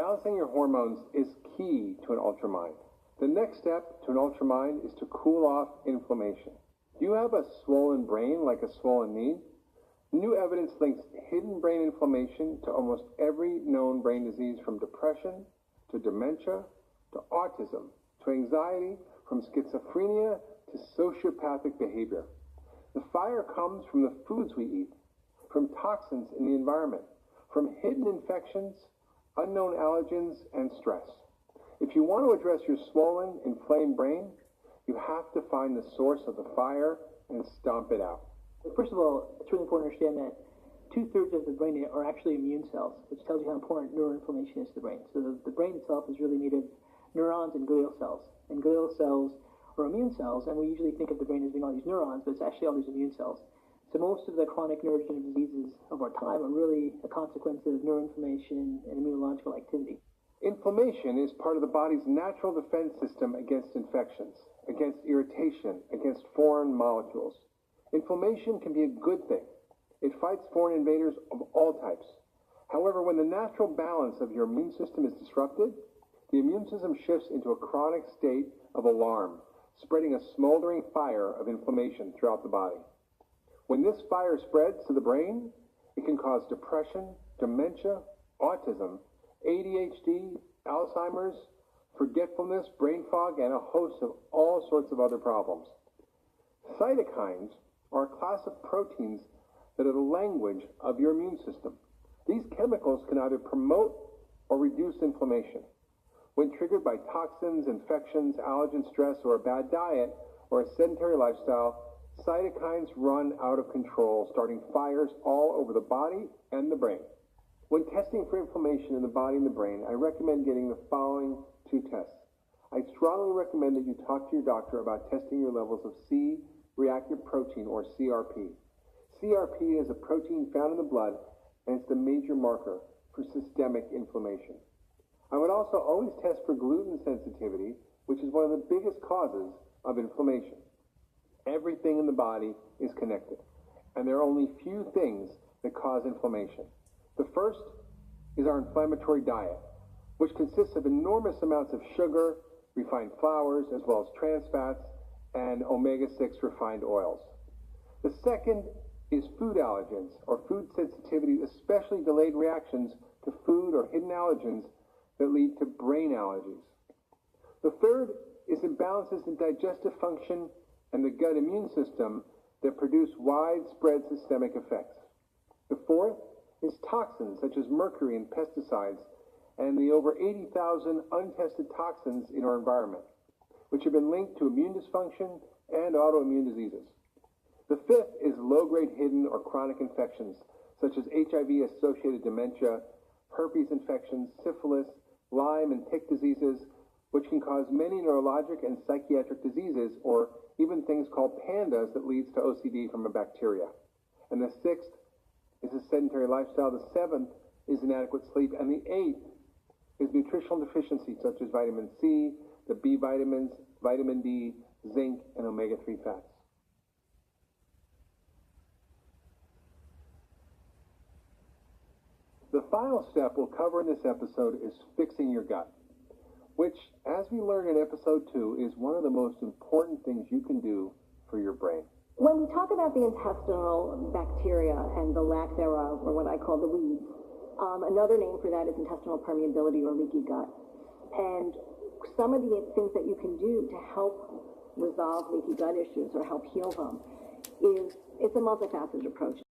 Balancing your hormones is key to an ultramind. The next step to an ultramind is to cool off inflammation. Do you have a swollen brain like a swollen knee? New evidence links hidden brain inflammation to almost every known brain disease, from depression to dementia to autism to anxiety, from schizophrenia to sociopathic behavior. The fire comes from the foods we eat, from toxins in the environment, from hidden infections, unknown allergens, and stress. If you want to address your swollen, inflamed brain, you have to find the source of the fire and stomp it out. First of all, it's really important to understand that 2/3 of the brain are actually immune cells, which tells you how important neuroinflammation is to the brain. So the brain itself is really made of neurons and glial cells. And glial cells are immune cells, and we usually think of the brain as being all these neurons, but it's actually all these immune cells. So most of the chronic neurodegenerative diseases of our time are really a consequence of neuroinflammation and immunological activity. Inflammation is part of the body's natural defense system against infections, against irritation, against foreign molecules. Inflammation can be a good thing. It fights foreign invaders of all types. However, when the natural balance of your immune system is disrupted, the immune system shifts into a chronic state of alarm, spreading a smoldering fire of inflammation throughout the body. When this fire spreads to the brain, it can cause depression, dementia, autism, ADHD, Alzheimer's, forgetfulness, brain fog, and a host of all sorts of other problems. Cytokines are a class of proteins that are the language of your immune system. These chemicals can either promote or reduce inflammation. When triggered by toxins, infections, allergen stress, or a bad diet, or a sedentary lifestyle, cytokines run out of control, starting fires all over the body and the brain. When testing for inflammation in the body and the brain, I recommend getting the following 2 tests. I strongly recommend that you talk to your doctor about testing your levels of C-reactive protein, or CRP. CRP is a protein found in the blood, and it's the major marker for systemic inflammation. I would also always test for gluten sensitivity, which is one of the biggest causes of inflammation. Everything in the body is connected, and there are only few things that cause inflammation. The first is our inflammatory diet, which consists of enormous amounts of sugar, refined flours, as well as trans fats, and omega-6 refined oils. The second is food allergens, or food sensitivity, especially delayed reactions to food or hidden allergens that lead to brain allergies. The third is imbalances in digestive function and the gut immune system that produce widespread systemic effects. The fourth is toxins such as mercury and pesticides, and the over 80,000 untested toxins in our environment, which have been linked to immune dysfunction and autoimmune diseases. The fifth is low-grade hidden or chronic infections, such as HIV-associated dementia, herpes infections, syphilis, Lyme and tick diseases, which can cause many neurologic and psychiatric diseases, or even things called pandas that leads to OCD from a bacteria. And the sixth is a sedentary lifestyle. The seventh is inadequate sleep. And the eighth is nutritional deficiencies such as vitamin C, the B vitamins, vitamin D, zinc, and omega-3 fats. The final step we'll cover in this episode is fixing your gut, which, as we learned in episode 2, is one of the most important things you can do for your brain. When we talk about the intestinal bacteria and the lack thereof, or what I call the weeds, another name for that is intestinal permeability or leaky gut. And some of the things that you can do to help resolve leaky gut issues or help heal them it's a multifaceted approach.